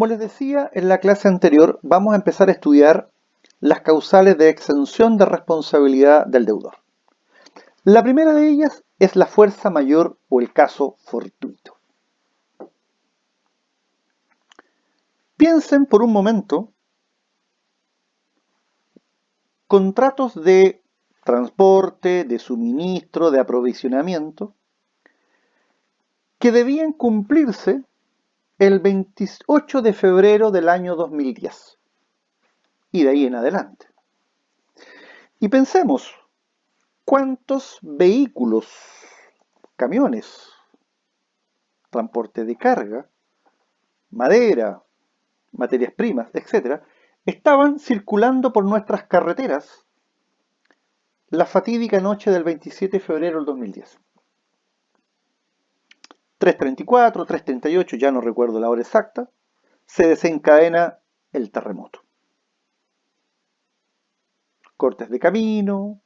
Como les decía en la clase anterior, vamos a empezar a estudiar las causales de exención de responsabilidad del deudor. La primera de ellas es la fuerza mayor o el caso fortuito. Piensen por un momento contratos de transporte, de suministro, de aprovisionamiento, que debían cumplirse el 28 de febrero del año 2010 y de ahí en adelante. Y pensemos, ¿cuántos vehículos, camiones, transporte de carga, madera, materias primas, etcétera, estaban circulando por nuestras carreteras la fatídica noche del 27 de febrero del 2010? 3:34, 3:38, ya no recuerdo la hora exacta, se desencadena el terremoto. Cortes de camino,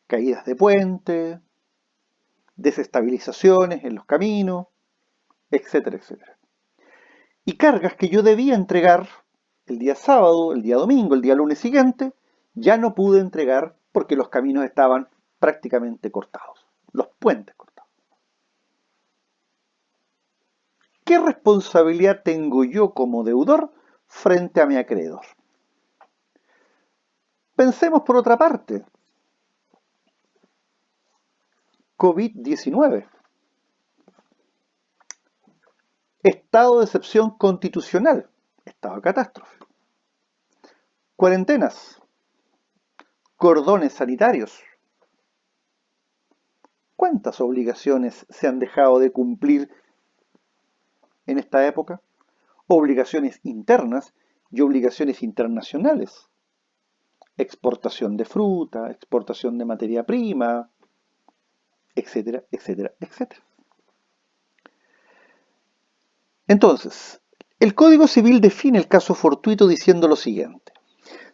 caídas de puente, desestabilizaciones en los caminos, etcétera, etcétera. Y cargas que yo debía entregar el día sábado, el día domingo, el día lunes siguiente, ya no pude entregar porque los caminos estaban prácticamente cortados, los puentes cortados. ¿Qué responsabilidad tengo yo como deudor frente a mi acreedor? Pensemos por otra parte, COVID-19, estado de excepción constitucional, estado de catástrofe, cuarentenas, cordones sanitarios. ¿Cuántas obligaciones se han dejado de cumplir en esta época? Obligaciones internas y obligaciones internacionales. Exportación de fruta, exportación de materia prima, etcétera, etcétera, etcétera. Entonces, el Código Civil define el caso fortuito diciendo lo siguiente.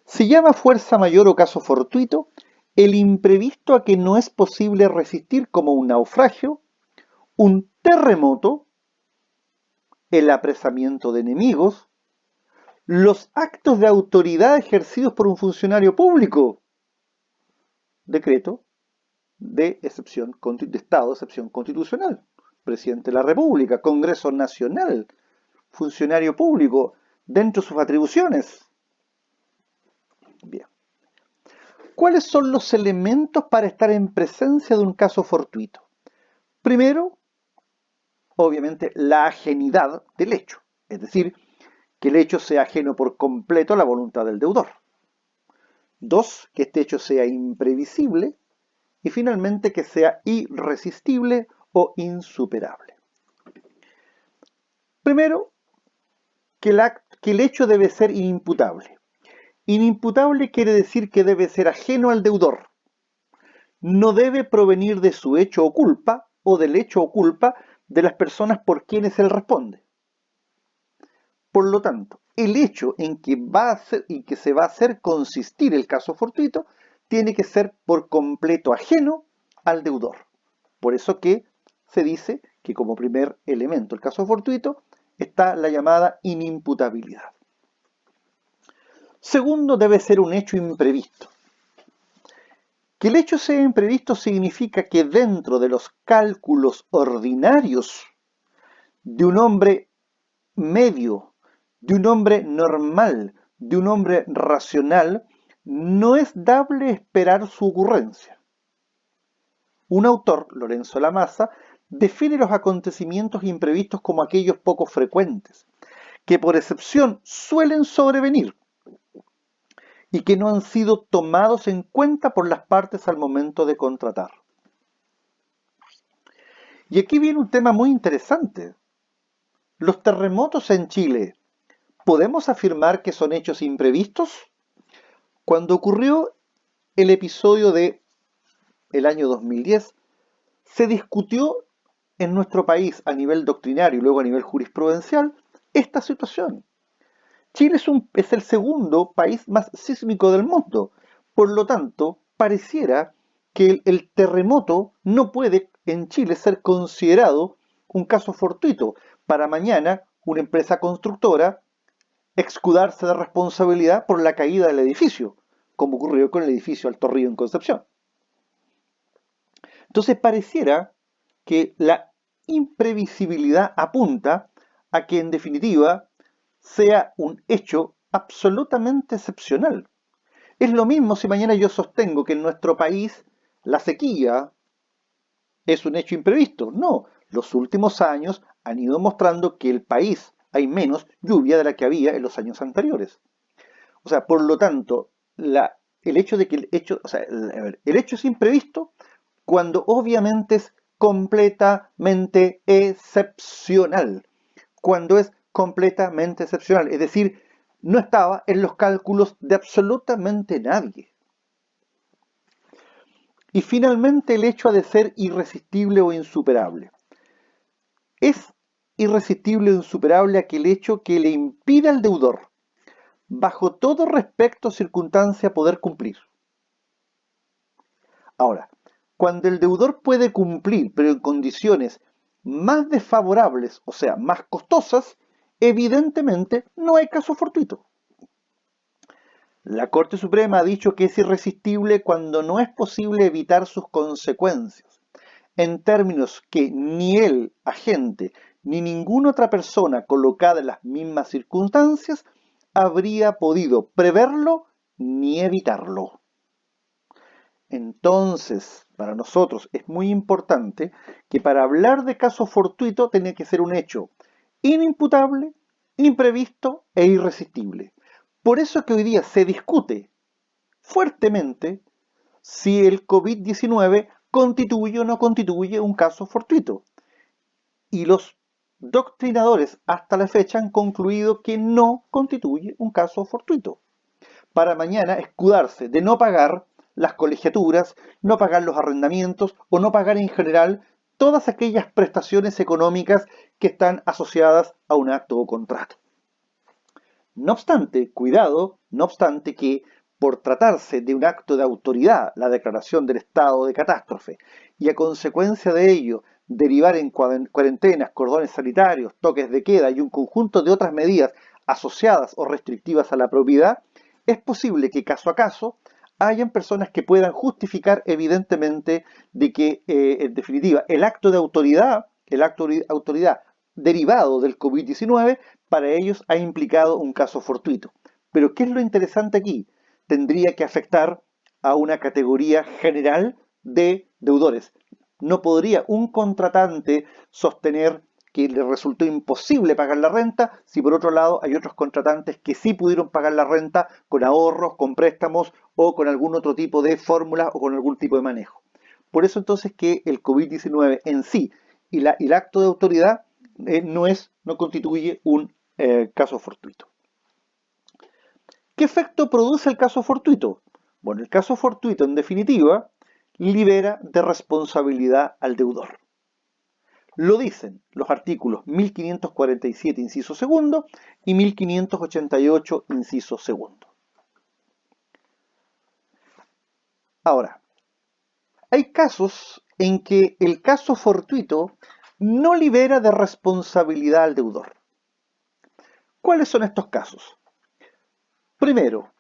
Se llama fuerza mayor o caso fortuito el imprevisto a que no es posible resistir, como un naufragio, un terremoto, el apresamiento de enemigos, los actos de autoridad ejercidos por un funcionario público, decreto de estado de excepción constitucional, presidente de la República, Congreso Nacional, funcionario público, dentro de sus atribuciones. Bien. ¿Cuáles son los elementos para estar en presencia de un caso fortuito? Primero, obviamente, la ajenidad del hecho, es decir, que el hecho sea ajeno por completo a la voluntad del deudor. Dos, que este hecho sea imprevisible. Y finalmente, que sea irresistible o insuperable. Primero, que el hecho debe ser inimputable. Inimputable quiere decir que debe ser ajeno al deudor. No debe provenir de su hecho o culpa o del hecho o culpa de las personas por quienes él responde. Por lo tanto, el hecho en que se va a hacer consistir el caso fortuito tiene que ser por completo ajeno al deudor. Por eso que se dice que como primer elemento del caso fortuito está la llamada inimputabilidad. Segundo, debe ser un hecho imprevisto. Que el hecho sea imprevisto significa que dentro de los cálculos ordinarios de un hombre medio, de un hombre normal, de un hombre racional, no es dable esperar su ocurrencia. Un autor, Lorenzo Lamazza, define los acontecimientos imprevistos como aquellos poco frecuentes, que por excepción suelen sobrevenir y que no han sido tomados en cuenta por las partes al momento de contratar. Y aquí viene un tema muy interesante. Los terremotos en Chile, ¿podemos afirmar que son hechos imprevistos? Cuando ocurrió el episodio del año 2010, se discutió en nuestro país a nivel doctrinario y luego a nivel jurisprudencial esta situación. Chile es el segundo país más sísmico del mundo. Por lo tanto, pareciera que el terremoto no puede en Chile ser considerado un caso fortuito. Para mañana, una empresa constructora escudarse de responsabilidad por la caída del edificio, como ocurrió con el edificio Alto Río en Concepción. Entonces pareciera que la imprevisibilidad apunta a que en definitiva sea un hecho absolutamente excepcional. Es lo mismo si mañana yo sostengo que en nuestro país la sequía es un hecho imprevisto. No, los últimos años han ido mostrando que el país hay menos lluvia de la que había en los años anteriores. O sea, por lo tanto, el hecho de que el hecho es imprevisto cuando obviamente es completamente excepcional. Cuando es completamente excepcional. Es decir, no estaba en los cálculos de absolutamente nadie. Y finalmente el hecho de ser irresistible o insuperable. Es irresistible o insuperable aquel hecho que le impide al deudor, bajo todo respecto o circunstancia, poder cumplir. Ahora, cuando el deudor puede cumplir, pero en condiciones más desfavorables, o sea, más costosas, evidentemente no hay caso fortuito. La Corte Suprema ha dicho que es irresistible cuando no es posible evitar sus consecuencias, en términos que ni el agente ni ninguna otra persona colocada en las mismas circunstancias habría podido preverlo ni evitarlo. Entonces, para nosotros es muy importante que para hablar de caso fortuito tiene que ser un hecho inimputable, imprevisto e irresistible. Por eso que hoy día se discute fuertemente si el COVID-19 constituye o no constituye un caso fortuito. Y los doctrinadores hasta la fecha han concluido que no constituye un caso fortuito. Para mañana escudarse de no pagar las colegiaturas, no pagar los arrendamientos o no pagar en general todas aquellas prestaciones económicas que están asociadas a un acto o contrato. No obstante, cuidado, no obstante que por tratarse de un acto de autoridad, la declaración del estado de catástrofe, y a consecuencia de ello derivar en cuarentenas, cordones sanitarios, toques de queda y un conjunto de otras medidas asociadas o restrictivas a la propiedad, es posible que caso a caso hayan personas que puedan justificar evidentemente de que, en definitiva, el acto de autoridad derivado del COVID-19, para ellos ha implicado un caso fortuito. Pero ¿qué es lo interesante aquí? Tendría que afectar a una categoría general de deudores. No podría un contratante sostener que le resultó imposible pagar la renta, si por otro lado hay otros contratantes que sí pudieron pagar la renta con ahorros, con préstamos o con algún otro tipo de fórmula o con algún tipo de manejo. Por eso entonces que el COVID-19 en sí y el acto de autoridad no constituye un caso fortuito. ¿Qué efecto produce el caso fortuito? Bueno, el caso fortuito, en definitiva, libera de responsabilidad al deudor. Lo dicen los artículos 1547, inciso segundo, y 1588, inciso segundo. Ahora, hay casos en que el caso fortuito no libera de responsabilidad al deudor. ¿Cuáles son estos casos? Primero,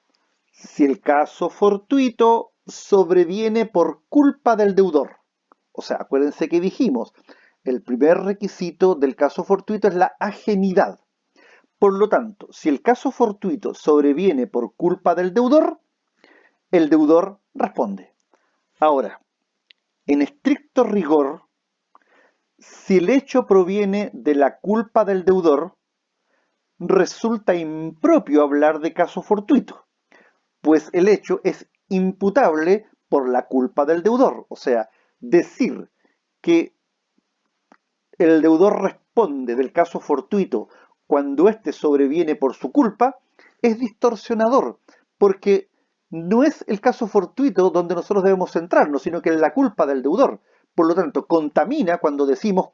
si el caso fortuito sobreviene por culpa del deudor. O sea, acuérdense que dijimos, el primer requisito del caso fortuito es la ajenidad. Por lo tanto, si el caso fortuito sobreviene por culpa del deudor, el deudor responde. Ahora, en estricto rigor, si el hecho proviene de la culpa del deudor, resulta impropio hablar de caso fortuito, pues el hecho es imputable por la culpa del deudor. O sea, decir que el deudor responde del caso fortuito cuando éste sobreviene por su culpa es distorsionador, porque no es el caso fortuito donde nosotros debemos centrarnos, sino que es la culpa del deudor. Por lo tanto, contamina cuando decimos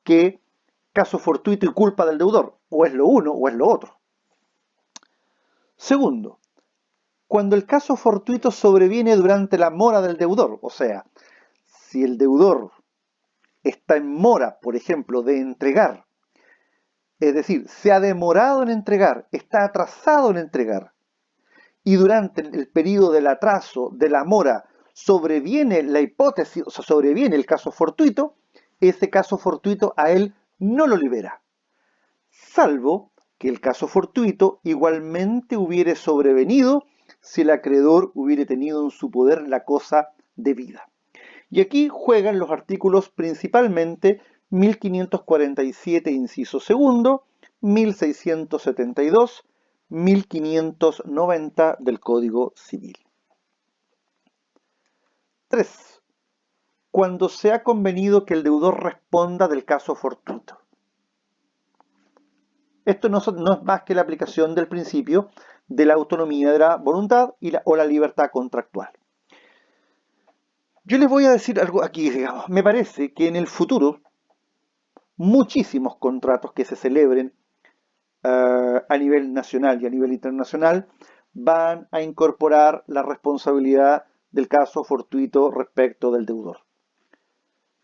que caso fortuito y culpa del deudor, o es lo uno o es lo otro. Segundo, cuando el caso fortuito sobreviene durante la mora del deudor, o sea, si el deudor está en mora, por ejemplo, de entregar es decir, se ha demorado en entregar, está atrasado en entregar, y durante el periodo del atraso, de la mora, sobreviene la hipótesis, o sea, sobreviene el caso fortuito, ese caso fortuito a él no lo libera, salvo que el caso fortuito igualmente hubiere sobrevenido si el acreedor hubiere tenido en su poder la cosa debida. Y aquí juegan los artículos principalmente 1547, inciso segundo, 1672, 1590 del Código Civil. 3. Cuando se ha convenido que el deudor responda del caso fortuito. Esto no es más que la aplicación del principio de la autonomía de la voluntad o la libertad contractual. Yo les voy a decir algo aquí, digamos. Me parece que en el futuro muchísimos contratos que se celebren a nivel nacional y a nivel internacional van a incorporar la responsabilidad del caso fortuito respecto del deudor.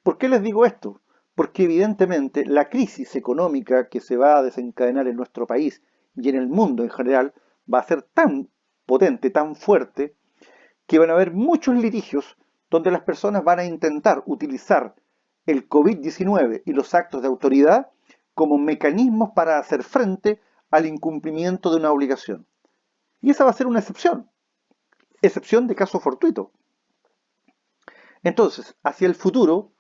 ¿Por qué les digo esto? Porque evidentemente la crisis económica que se va a desencadenar en nuestro país y en el mundo en general va a ser tan potente, tan fuerte, que van a haber muchos litigios donde las personas van a intentar utilizar el COVID-19 y los actos de autoridad como mecanismos para hacer frente al incumplimiento de una obligación. Y esa va a ser una excepción de caso fortuito. Entonces, hacia el futuro,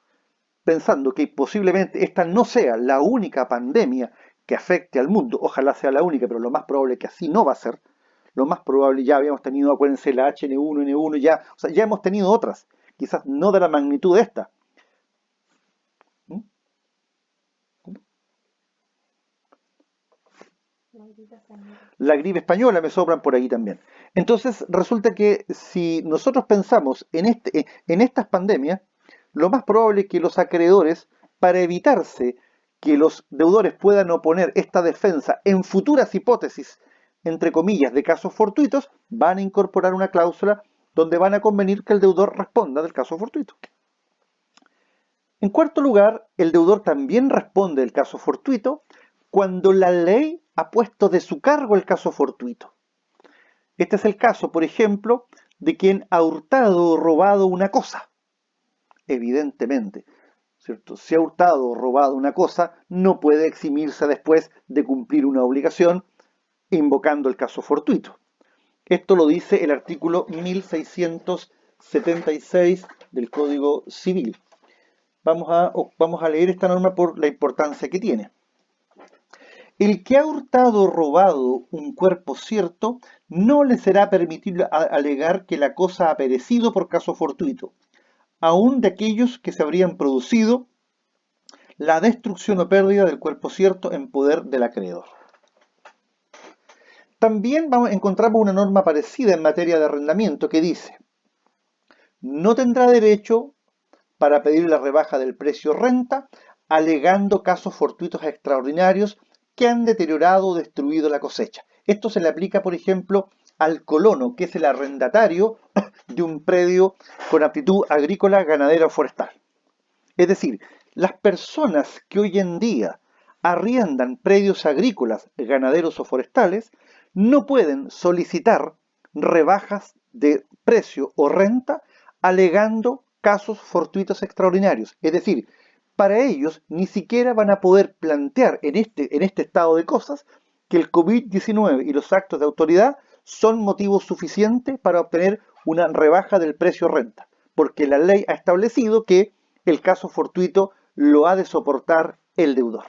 pensando que posiblemente esta no sea la única pandemia que afecte al mundo, ojalá sea la única, pero lo más probable es que así no va a ser. Lo más probable, ya habíamos tenido, acuérdense, la HN1, N1, ya hemos tenido otras, quizás no de la magnitud de esta. La gripe española me sobran por ahí también. Entonces, resulta que si nosotros pensamos en estas pandemias, lo más probable es que los acreedores, para evitarse que los deudores puedan oponer esta defensa en futuras hipótesis, entre comillas, de casos fortuitos, van a incorporar una cláusula donde van a convenir que el deudor responda del caso fortuito. En cuarto lugar, el deudor también responde del caso fortuito cuando la ley ha puesto de su cargo el caso fortuito. Este es el caso, por ejemplo, de quien ha hurtado o robado una cosa. Evidentemente, ¿cierto? Si ha hurtado o robado una cosa, no puede eximirse después de cumplir una obligación invocando el caso fortuito. Esto lo dice el artículo 1676 del Código Civil. Vamos a leer esta norma por la importancia que tiene. El que ha hurtado o robado un cuerpo cierto, no le será permitido alegar que la cosa ha perecido por caso fortuito, aun de aquellos que se habrían producido la destrucción o pérdida del cuerpo cierto en poder del acreedor. También encontramos una norma parecida en materia de arrendamiento que dice: no tendrá derecho para pedir la rebaja del precio renta, alegando casos fortuitos extraordinarios que han deteriorado o destruido la cosecha. Esto se le aplica, por ejemplo, al colono, que es el arrendatario de un predio con aptitud agrícola, ganadera o forestal. Es decir, las personas que hoy en día arriendan predios agrícolas, ganaderos o forestales, no pueden solicitar rebajas de precio o renta alegando casos fortuitos extraordinarios. Es decir, para ellos ni siquiera van a poder plantear en este estado de cosas que el COVID-19 y los actos de autoridad son motivo suficiente para obtener una rebaja del precio renta, porque la ley ha establecido que el caso fortuito lo ha de soportar el deudor.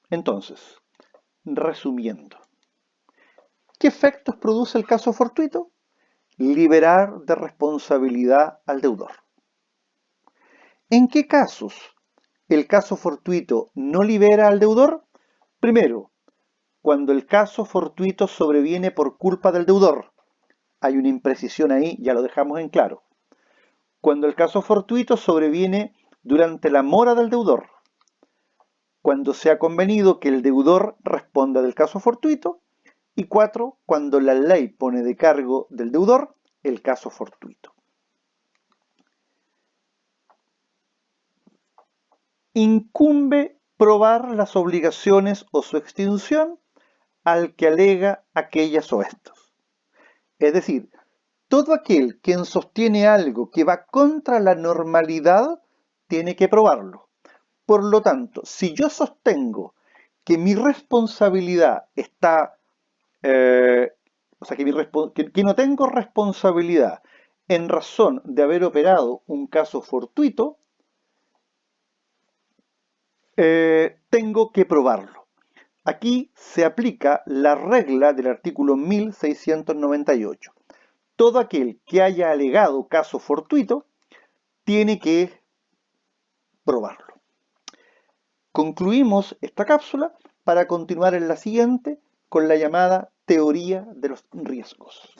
Entonces, resumiendo, ¿qué efectos produce el caso fortuito? Liberar de responsabilidad al deudor. ¿En qué casos el caso fortuito no libera al deudor? Primero, cuando el caso fortuito sobreviene por culpa del deudor. Hay una imprecisión ahí, ya lo dejamos en claro. Cuando el caso fortuito sobreviene durante la mora del deudor. Cuando se ha convenido que el deudor responda del caso fortuito. Y 4, cuando la ley pone de cargo del deudor el caso fortuito. incumbe probar las obligaciones o su extinción al que alega aquellas o estos. Es decir, todo aquel quien sostiene algo que va contra la normalidad tiene que probarlo. Por lo tanto, si yo sostengo que mi responsabilidad está, o sea, que no tengo responsabilidad en razón de haber operado un caso fortuito, tengo que probarlo. Aquí se aplica la regla del artículo 1698. Todo aquel que haya alegado caso fortuito tiene que probarlo. Concluimos esta cápsula para continuar en la siguiente con la llamada teoría de los riesgos.